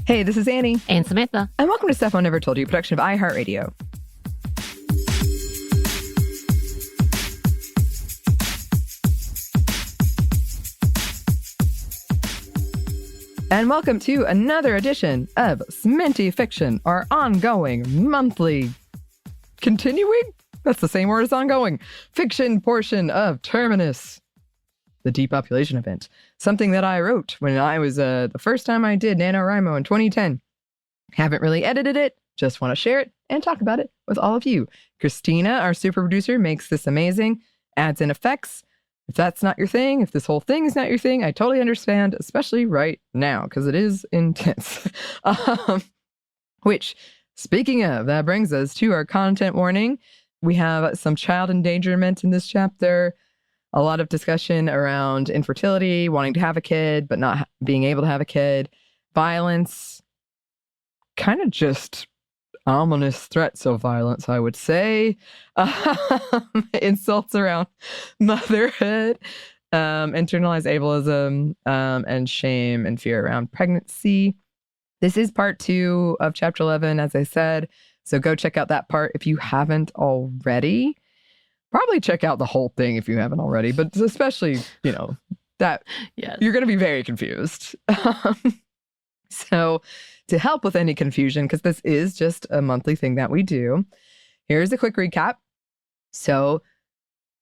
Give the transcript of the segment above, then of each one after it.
Hey, this is Anney. And Samantha. And welcome to Stuff I Never Told You, a production of iHeartRadio. And welcome to another edition of SMNTY Fiction, our ongoing, monthly, continuing? That's the same word as ongoing. Fiction portion of Terminus, the depopulation event. Something that I wrote when I was, the first time I did NaNoWriMo in 2010. Haven't really edited it, just want to share it and talk about it with all of you. Christina, our super producer, makes this amazing, adds in effects. If that's not your thing, if this whole thing is not your thing, I totally understand, especially right now, because it is intense. Which, speaking of, that brings us to our content warning. We have some child endangerment in this chapter, a lot of discussion around infertility, wanting to have a kid, but not being able to have a kid, violence, kind of just ominous threats of violence, I would say. Insults around motherhood, internalized ableism, and shame and fear around pregnancy. This is part 2 of chapter 11, as I said. So go check out that part if you haven't already. Probably check out the whole thing if you haven't already, but especially, that yes. You're going to be very confused. So to help with any confusion, because this is just a monthly thing that we do, here's a quick recap. So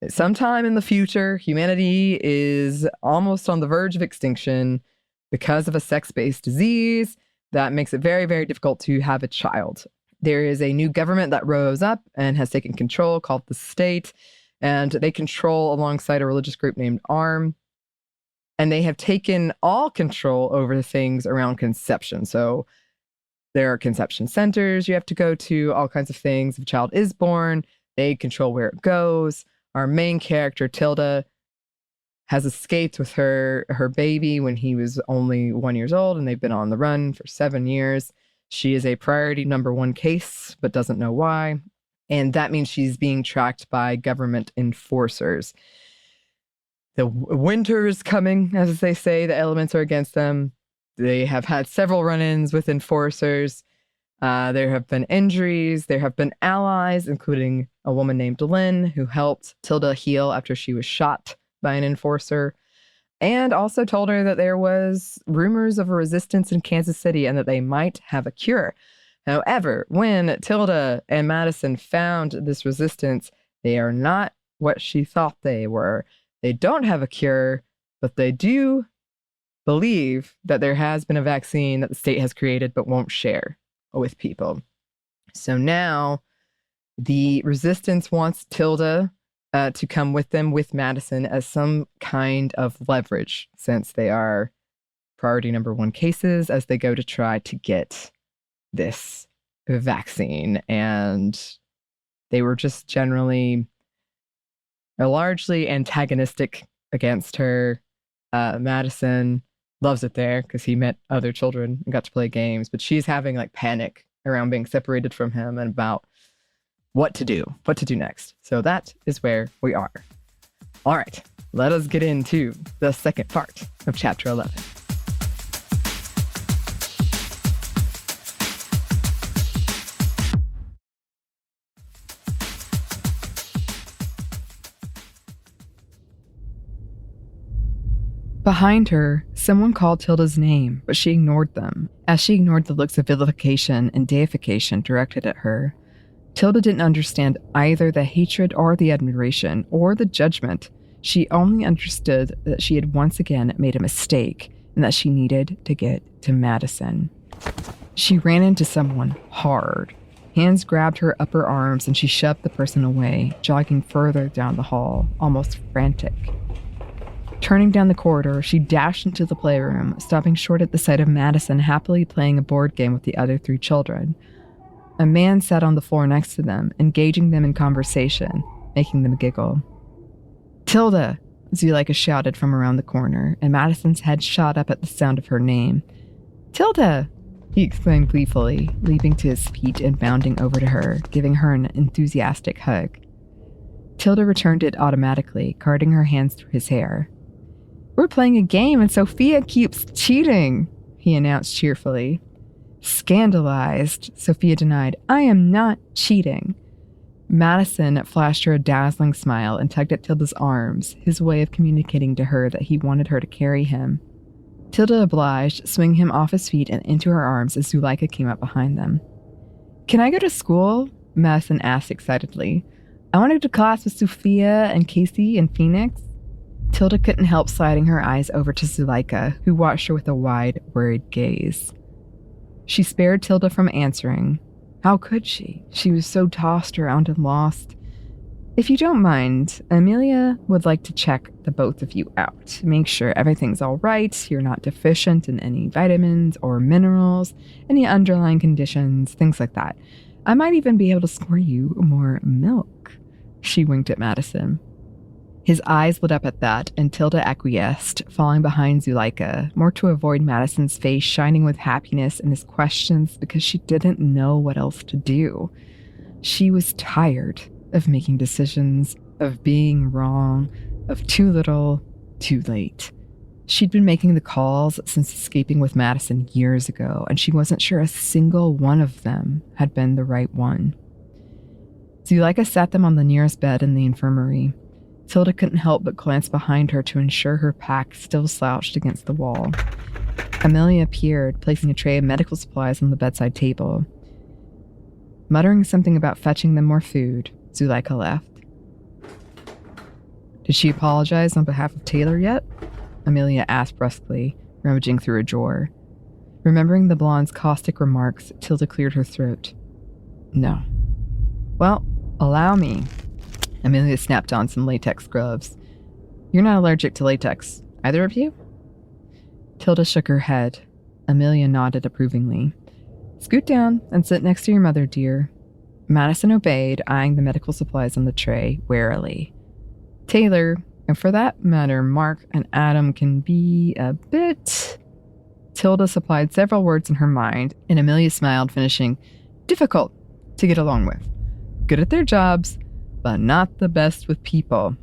sometime in the future, humanity is almost on the verge of extinction because of a sex-based disease that makes it very, very difficult to have a child. There is a new government that rose up and has taken control called the state, and they control alongside a religious group named ARM. And they have taken all control over the things around conception. So there are conception centers you have to go to, all kinds of things. If a child is born, they control where it goes. Our main character, Tilda, has escaped with her baby when he was only 1 year old, and they've been on the run for 7 years. She is a priority number 1 case, but doesn't know why. And that means she's being tracked by government enforcers. The winter is coming, as they say. The elements are against them. They have had several run-ins with enforcers. There have been injuries. There have been allies, including a woman named Lynn, who helped Tilda heal after she was shot by an enforcer, and also told her that there was rumors of a resistance in Kansas City and that they might have a cure. However, when Tilda and Madison found this resistance, they are not what she thought they were. They don't have a cure, but they do believe that there has been a vaccine that the state has created but won't share with people. So now the resistance wants Tilda to come with them with Madison as some kind of leverage, since they are priority number 1 cases as they go to try to get this vaccine. And they were just generally largely antagonistic against her. Madison loves it there because he met other children and got to play games, but she's having panic around being separated from him and about what to do next. So that is where we are. All right, let us get into the second part of chapter 11. Behind her, someone called Tilda's name, but she ignored them, as she ignored the looks of vilification and deification directed at her. Tilda didn't understand either the hatred or the admiration or the judgment. She only understood that she had once again made a mistake and that she needed to get to Madison. She ran into someone hard. Hands grabbed her upper arms and she shoved the person away, jogging further down the hall, almost frantic. Turning down the corridor, she dashed into the playroom, stopping short at the sight of Madison happily playing a board game with the other 3 children. A man sat on the floor next to them, engaging them in conversation, making them giggle. "Tilda!" Zuleika shouted from around the corner, and Madison's head shot up at the sound of her name. "Tilda!" he exclaimed gleefully, leaping to his feet and bounding over to her, giving her an enthusiastic hug. Tilda returned it automatically, carding her hands through his hair. "We're playing a game and Sophia keeps cheating," he announced cheerfully. Scandalized, Sophia denied, "I am not cheating." Madison flashed her a dazzling smile and tugged at Tilda's arms, his way of communicating to her that he wanted her to carry him. Tilda obliged, swinging him off his feet and into her arms as Zuleika came up behind them. "Can I go to school?" Madison asked excitedly. "I want to go to class with Sophia and Casey and Phoenix." Tilda couldn't help sliding her eyes over to Zuleika, who watched her with a wide, worried gaze. She spared Tilda from answering. How could she? She was so tossed around and lost. "If you don't mind, Amelia would like to check the both of you out. Make sure everything's all right, you're not deficient in any vitamins or minerals, any underlying conditions, things like that. I might even be able to score you more milk." She winked at Madison. His eyes lit up at that, and Tilda acquiesced, falling behind Zuleika, more to avoid Madison's face shining with happiness and his questions because she didn't know what else to do. She was tired of making decisions, of being wrong, of too little, too late. She'd been making the calls since escaping with Madison years ago, and she wasn't sure a single one of them had been the right one. Zuleika sat them on the nearest bed in the infirmary. Tilda couldn't help but glance behind her to ensure her pack still slouched against the wall. Amelia appeared, placing a tray of medical supplies on the bedside table. Muttering something about fetching them more food, Zuleika left. "Did she apologize on behalf of Taylor yet?" Amelia asked brusquely, rummaging through a drawer. Remembering the blonde's caustic remarks, Tilda cleared her throat. "No." "Well, allow me." Amelia snapped on some latex gloves. "You're not allergic to latex, either of you?" Tilda shook her head. Amelia nodded approvingly. "Scoot down and sit next to your mother, dear." Madison obeyed, eyeing the medical supplies on the tray warily. "Taylor, and for that matter, Mark and Adam can be a bit..." Tilda supplied several words in her mind, and Amelia smiled, finishing, "difficult to get along with. Good at their jobs, but not the best with people."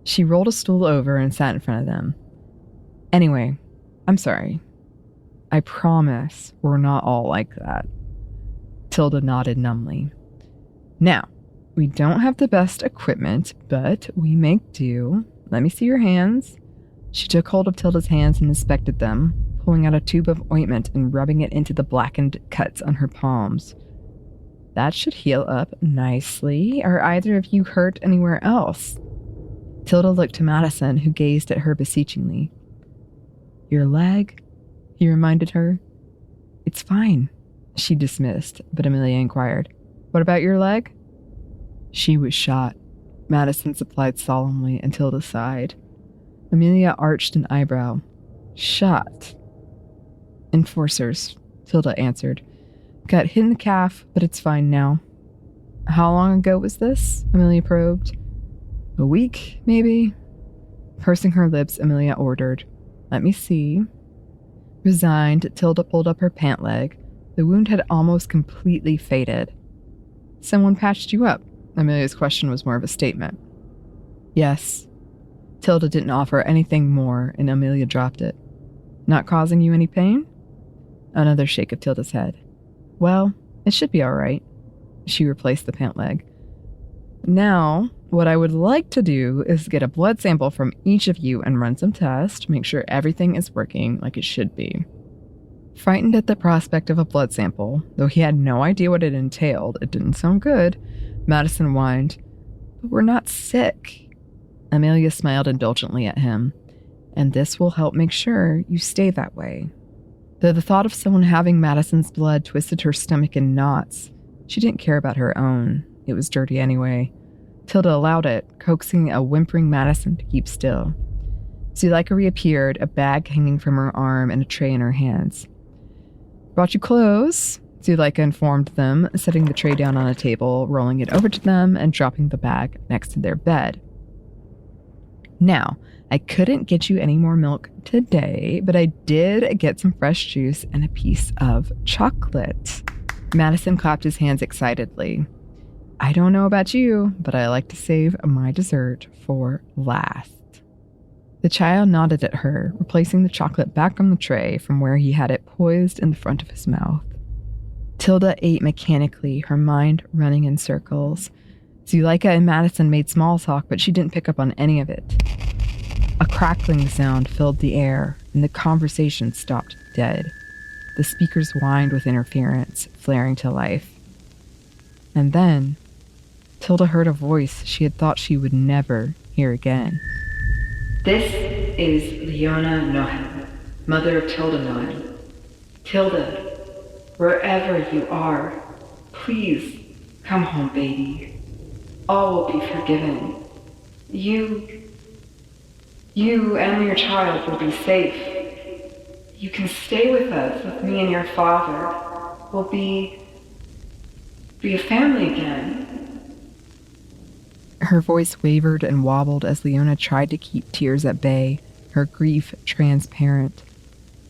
She rolled a stool over and sat in front of them. "Anyway, I'm sorry. I promise we're not all like that." Tilda nodded numbly. "Now, we don't have the best equipment, but we make do. Let me see your hands." She took hold of Tilda's hands and inspected them, pulling out a tube of ointment and rubbing it into the blackened cuts on her palms. "That should heal up nicely. Are either of you hurt anywhere else?" Tilda looked to Madison, who gazed at her beseechingly. "Your leg?" he reminded her. "It's fine," she dismissed, but Amelia inquired, "What about your leg?" "She was shot," Madison supplied solemnly, and Tilda sighed. Amelia arched an eyebrow. "Shot?" "Enforcers," Tilda answered. "Got hit in the calf, but it's fine now." "How long ago was this?" Amelia probed. "A week, maybe?" Pursing her lips, Amelia ordered, "Let me see." Resigned, Tilda pulled up her pant leg. The wound had almost completely faded. "Someone patched you up?" Amelia's question was more of a statement. "Yes." Tilda didn't offer anything more, and Amelia dropped it. "Not causing you any pain?" Another shake of Tilda's head. "Well, it should be all right." She replaced the pant leg. "Now, what I would like to do is get a blood sample from each of you and run some tests, make sure everything is working like it should be." Frightened at the prospect of a blood sample, though he had no idea what it entailed, it didn't sound good, Madison whined, "But we're not sick." Amelia smiled indulgently at him. "And this will help make sure you stay that way." Though the thought of someone having Madison's blood twisted her stomach in knots, she didn't care about her own. It was dirty anyway. Tilda allowed it, coaxing a whimpering Madison to keep still. Zuleika reappeared, a bag hanging from her arm and a tray in her hands. "Brought you clothes," Zuleika informed them, setting the tray down on a table, rolling it over to them, and dropping the bag next to their bed. "Now, I couldn't get you any more milk today, but I did get some fresh juice and a piece of chocolate." Madison clapped his hands excitedly. "I don't know about you, but I like to save my dessert for last." The child nodded at her, replacing the chocolate back on the tray from where he had it poised in the front of his mouth. Tilda ate mechanically, her mind running in circles. Zuleika and Madison made small talk, but she didn't pick up on any of it. A crackling sound filled the air, and the conversation stopped dead. The speakers whined with interference, flaring to life. And then, Tilda heard a voice she had thought she would never hear again. This is Leona Nohen, mother of Tilda Nohen. Tilda, wherever you are, please come home, baby. All will be forgiven. You and your child will be safe. You can stay with us, with me and your father. We'll be a family again. Her voice wavered and wobbled as Leona tried to keep tears at bay, her grief transparent.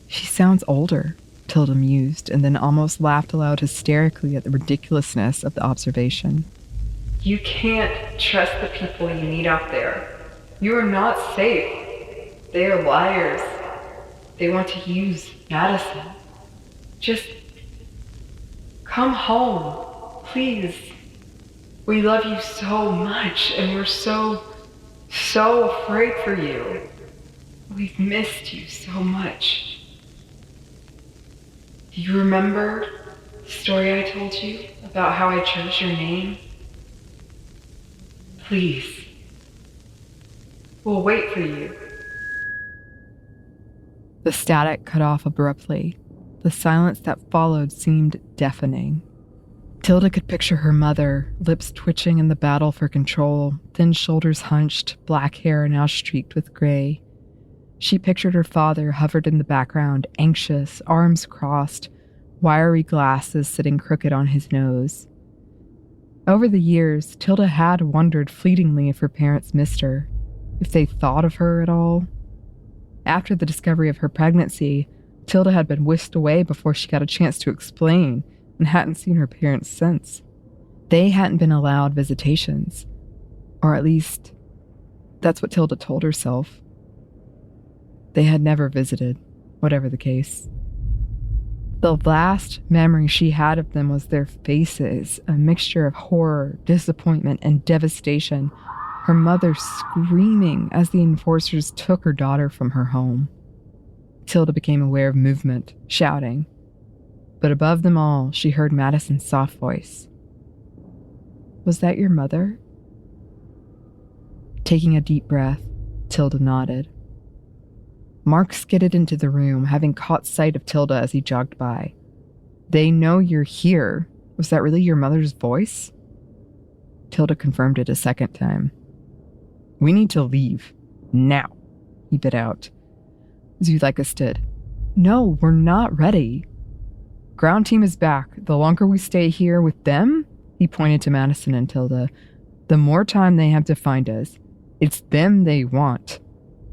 She sounds older, Tilda mused, and then almost laughed aloud hysterically at the ridiculousness of the observation. You can't trust the people you meet out there. You are not safe. They are liars. They want to use Madison. Just come home, please. We love you so much, and we're so afraid for you. We've missed you so much. Do you remember the story I told you about how I chose your name? Please. We'll wait for you. The static cut off abruptly. The silence that followed seemed deafening. Tilda could picture her mother, lips twitching in the battle for control, thin shoulders hunched, black hair now streaked with gray. She pictured her father hovered in the background, anxious, arms crossed, wiry glasses sitting crooked on his nose. Over the years, Tilda had wondered fleetingly if her parents missed her, if they thought of her at all. After the discovery of her pregnancy, Tilda had been whisked away before she got a chance to explain and hadn't seen her parents since. They hadn't been allowed visitations. Or at least, that's what Tilda told herself. They had never visited, whatever the case. The last memory she had of them was their faces, a mixture of horror, disappointment, and devastation. Her mother screaming as the enforcers took her daughter from her home. Tilda became aware of movement, shouting. But above them all, she heard Madison's soft voice. Was that your mother? Taking a deep breath, Tilda nodded. Mark skidded into the room, having caught sight of Tilda as he jogged by. They know you're here. Was that really your mother's voice? Tilda confirmed it a second time. We need to leave. Now, he bit out. Zuleika stood. No, we're not ready. Ground team is back. The longer we stay here with them, he pointed to Madison and Tilda, the more time they have to find us. It's them they want.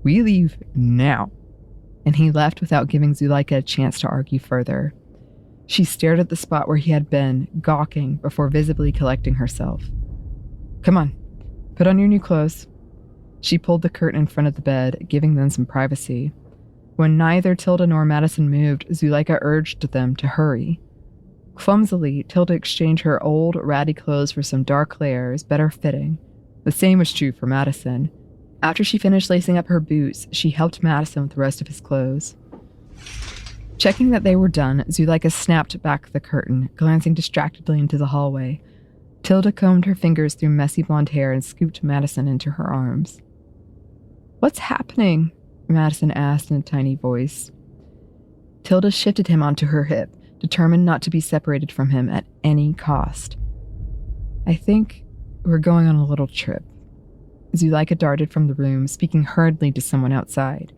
We leave now. And he left without giving Zuleika a chance to argue further. She stared at the spot where he had been, gawking before visibly collecting herself. Come on, put on your new clothes. She pulled the curtain in front of the bed, giving them some privacy. When neither Tilda nor Madison moved, Zuleika urged them to hurry. Clumsily, Tilda exchanged her old, ratty clothes for some dark layers, better fitting. The same was true for Madison. After she finished lacing up her boots, she helped Madison with the rest of his clothes. Checking that they were done, Zuleika snapped back the curtain, glancing distractedly into the hallway. Tilda combed her fingers through messy blonde hair and scooped Madison into her arms. What's happening? Madison asked in a tiny voice. Tilda shifted him onto her hip, determined not to be separated from him at any cost. I think we're going on a little trip. Zuleika darted from the room, speaking hurriedly to someone outside.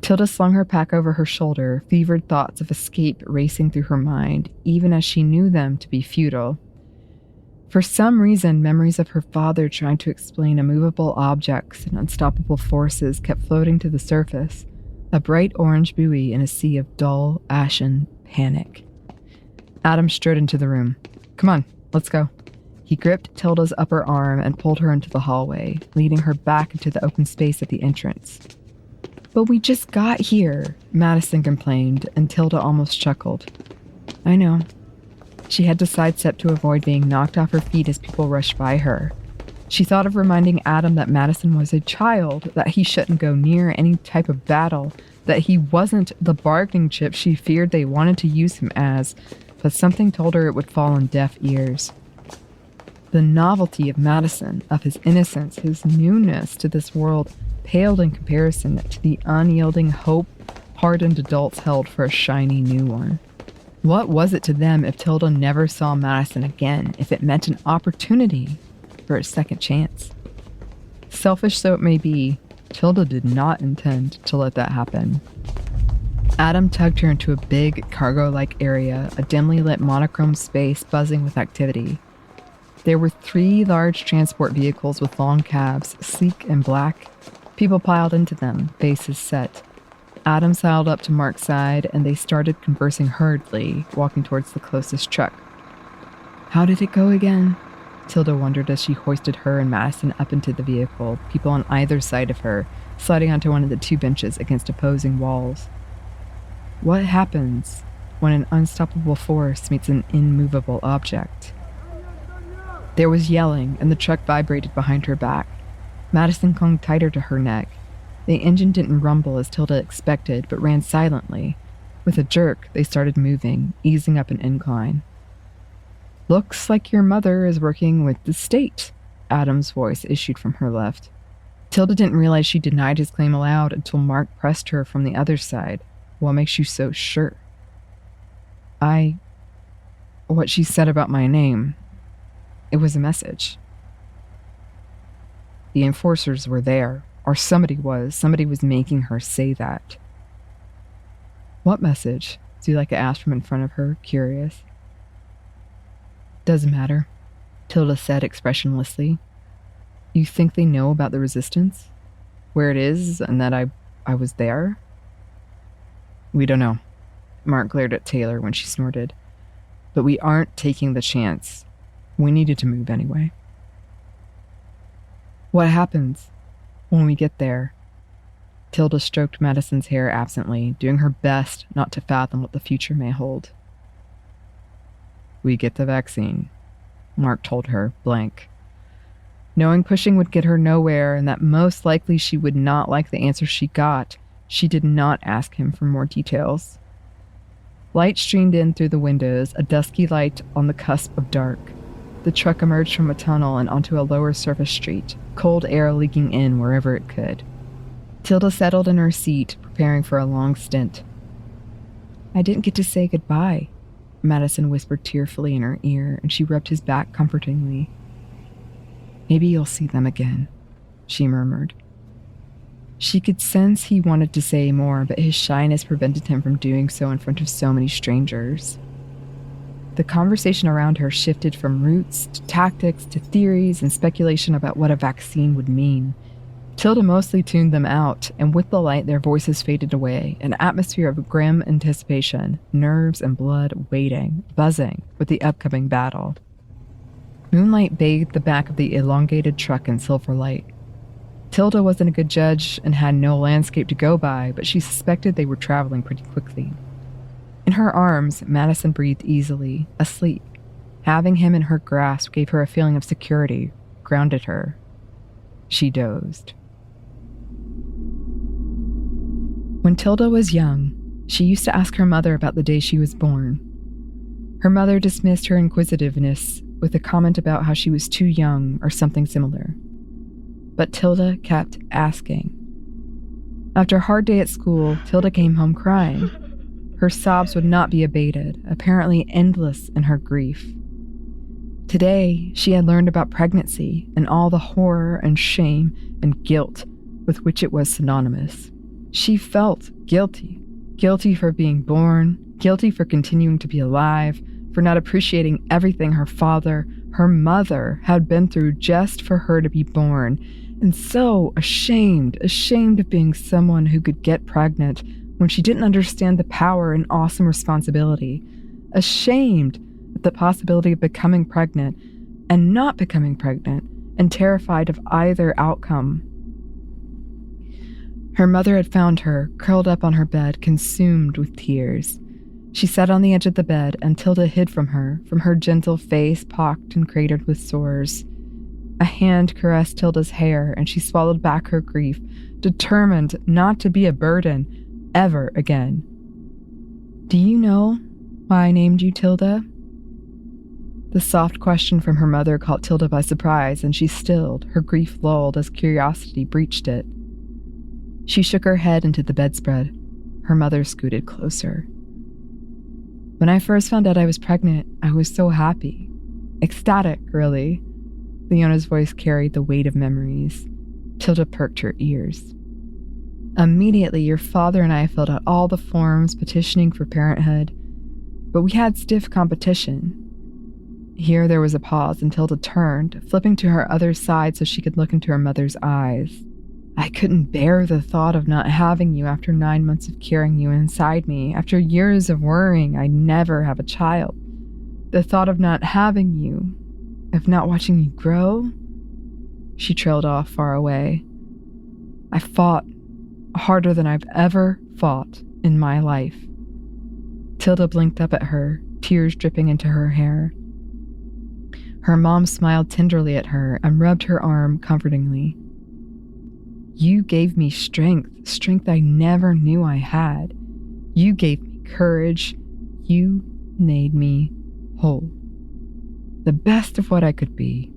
Tilda slung her pack over her shoulder, fevered thoughts of escape racing through her mind, even as she knew them to be futile. For some reason, memories of her father trying to explain immovable objects and unstoppable forces kept floating to the surface, a bright orange buoy in a sea of dull, ashen panic. Adam strode into the room. Come on, let's go. He gripped Tilda's upper arm and pulled her into the hallway, leading her back into the open space at the entrance. But we just got here, Madison complained, and Tilda almost chuckled. I know. She had to sidestep to avoid being knocked off her feet as people rushed by her. She thought of reminding Adam that Madison was a child, that he shouldn't go near any type of battle, that he wasn't the bargaining chip she feared they wanted to use him as, but something told her it would fall on deaf ears. The novelty of Madison, of his innocence, his newness to this world, paled in comparison to the unyielding hope hardened adults held for a shiny new one. What was it to them if Tilda never saw Madison again, if it meant an opportunity for a second chance? Selfish though it may be, Tilda did not intend to let that happen. Adam tugged her into a big, cargo-like area, a dimly lit monochrome space buzzing with activity. There were 3 large transport vehicles with long cabs, sleek and black. People piled into them, faces set. Adam sidled up to Mark's side, and they started conversing hurriedly, walking towards the closest truck. How did it go again? Tilda wondered as she hoisted her and Madison up into the vehicle, people on either side of her, sliding onto one of the 2 benches against opposing walls. What happens when an unstoppable force meets an immovable object? There was yelling, and the truck vibrated behind her back. Madison clung tighter to her neck. The engine didn't rumble as Tilda expected, but ran silently. With a jerk, they started moving, easing up an incline. Looks like your mother is working with the state, Adam's voice issued from her left. Tilda didn't realize she denied his claim aloud until Mark pressed her from the other side. What makes you so sure? What she said about my name. It was a message. The enforcers were there, or somebody was. Somebody was making her say that. What message? Zuleika asked from in front of her, curious. Doesn't matter, Tilda said expressionlessly. You think they know about the resistance? Where it is, and that I was there? We don't know. Mark glared at Taylor when she snorted. But we aren't taking the chance. We needed to move anyway. What happens when we get there? Tilda stroked Madison's hair absently, doing her best not to fathom what the future may hold. We get the vaccine, Mark told her, blank. Knowing pushing would get her nowhere and that most likely she would not like the answer she got, she did not ask him for more details. Light streamed in through the windows, a dusky light on the cusp of dark. The truck emerged from a tunnel and onto a lower surface street, cold air leaking in wherever it could. Tilda settled in her seat, preparing for a long stint. I didn't get to say goodbye, Madison whispered tearfully in her ear, and she rubbed his back comfortingly. Maybe you'll see them again, she murmured. She could sense he wanted to say more, but his shyness prevented him from doing so in front of so many strangers. The conversation around her shifted from roots to tactics to theories and speculation about what a vaccine would mean. Tilda mostly tuned them out, and with the light their voices faded away, an atmosphere of grim anticipation, nerves and blood waiting, buzzing with the upcoming battle. Moonlight bathed the back of the elongated truck in silver light. Tilda wasn't a good judge and had no landscape to go by, but she suspected they were traveling pretty quickly. In her arms, Madison breathed easily, asleep. Having him in her grasp gave her a feeling of security, grounded her. She dozed. When Tilda was young, she used to ask her mother about the day she was born. Her mother dismissed her inquisitiveness with a comment about how she was too young or something similar. But Tilda kept asking. After a hard day at school, Tilda came home crying. Her sobs would not be abated, apparently endless in her grief. Today, she had learned about pregnancy and all the horror and shame and guilt with which it was synonymous. She felt guilty. Guilty for being born, guilty for continuing to be alive, for not appreciating everything her father, her mother, had been through just for her to be born, and so ashamed of being someone who could get pregnant when she didn't understand the power and awesome responsibility, ashamed at the possibility of becoming pregnant and not becoming pregnant, and terrified of either outcome. Her mother had found her, curled up on her bed, consumed with tears. She sat on the edge of the bed, and Tilda hid from her gentle face pocked and cratered with sores. A hand caressed Tilda's hair, and she swallowed back her grief, determined not to be a burden ever again. "Do you know why I named you Tilda?" The soft question from her mother caught Tilda by surprise, and she stilled, her grief lulled as curiosity breached it. She shook her head into the bedspread. Her mother scooted closer. "When I first found out I was pregnant, I was so happy. Ecstatic, really." Leona's voice carried the weight of memories. Tilda perked her ears. "Immediately, your father and I filled out all the forms petitioning for parenthood, but we had stiff competition." Here there was a pause, and Tilda turned, flipping to her other side so she could look into her mother's eyes. "I couldn't bear the thought of not having you after 9 months of carrying you inside me, after years of worrying I'd never have a child. The thought of not having you, of not watching you grow." She trailed off far away. "I fought harder than I've ever fought in my life." Tilda blinked up at her, tears dripping into her hair. Her mom smiled tenderly at her and rubbed her arm comfortingly. "You gave me strength I never knew I had. You gave me courage. You made me whole. The best of what I could be.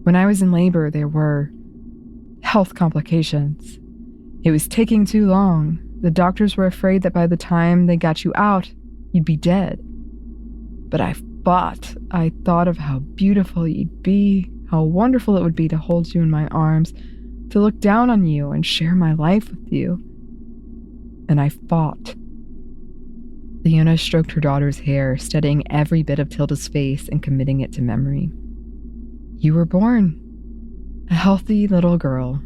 When I was in labor, there were health complications. It was taking too long. The doctors were afraid that by the time they got you out, you'd be dead. But I fought. I thought of how beautiful you'd be, how wonderful it would be to hold you in my arms, to look down on you and share my life with you. And I fought." Leona stroked her daughter's hair, studying every bit of Tilda's face and committing it to memory. "You were born a healthy little girl,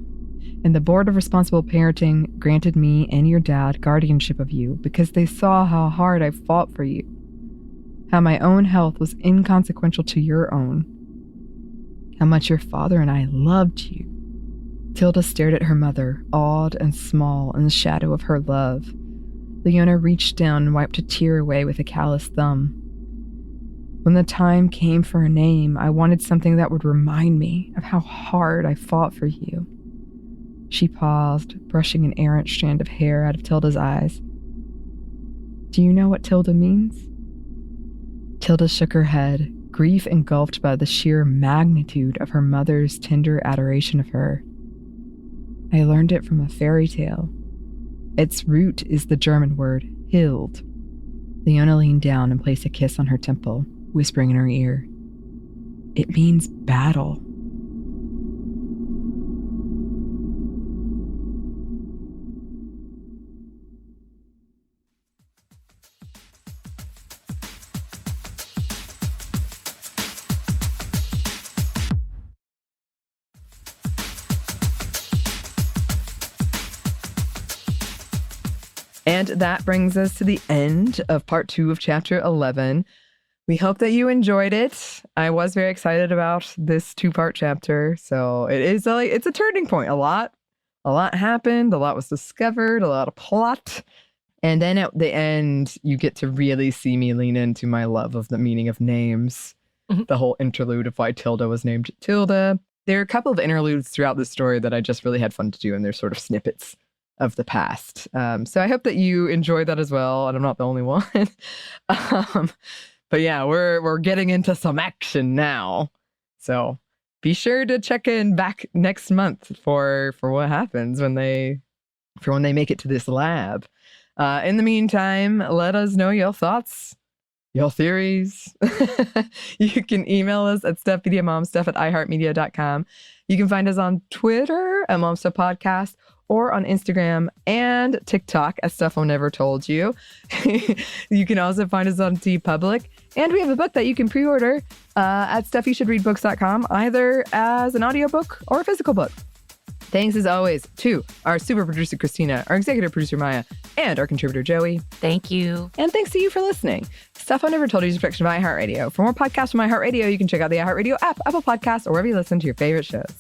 and the Board of Responsible Parenting granted me and your dad guardianship of you because they saw how hard I fought for you, how my own health was inconsequential to your own, how much your father and I loved you." Tilda stared at her mother, awed and small in the shadow of her love. Leona reached down and wiped a tear away with a calloused thumb. "When the time came for a name, I wanted something that would remind me of how hard I fought for you." She paused, brushing an errant strand of hair out of Tilda's eyes. "Do you know what Tilda means?" Tilda shook her head, grief engulfed by the sheer magnitude of her mother's tender adoration of her. "I learned it from a fairy tale. Its root is the German word Hild." Leona leaned down and placed a kiss on her temple, whispering in her ear, "It means battle." And that brings us to the end of part 2 of chapter 11. We hope that you enjoyed it. I was very excited about this 2-part chapter. So it's a turning point. A lot happened. A lot was discovered. A lot of plot. And then at the end, you get to really see me lean into my love of the meaning of names. Mm-hmm. The whole interlude of why Tilda was named Tilda. There are a couple of interludes throughout the story that I just really had fun to do, and they're sort of snippets of the past. So I hope that you enjoyed that as well, and I'm not the only one. But yeah, we're getting into some action now. So be sure to check in back next month for what happens when they make it to this lab. In the meantime, let us know your thoughts, your theories. You can email us at stuffmediamomstuff@iheartmedia.com. You can find us on Twitter at momstuffpodcast, or on Instagram and TikTok at Stuff I Never Told You. You can also find us on TeePublic. And we have a book that you can pre-order at stuffyoushouldreadbooks.com, either as an audiobook or a physical book. Thanks as always to our super producer Christina, our executive producer Maya, and our contributor Joey. Thank you. And thanks to you for listening. Stuff I Never Told You is a production of iHeartRadio. For more podcasts from iHeartRadio, you can check out the iHeartRadio app, Apple Podcasts, or wherever you listen to your favorite shows.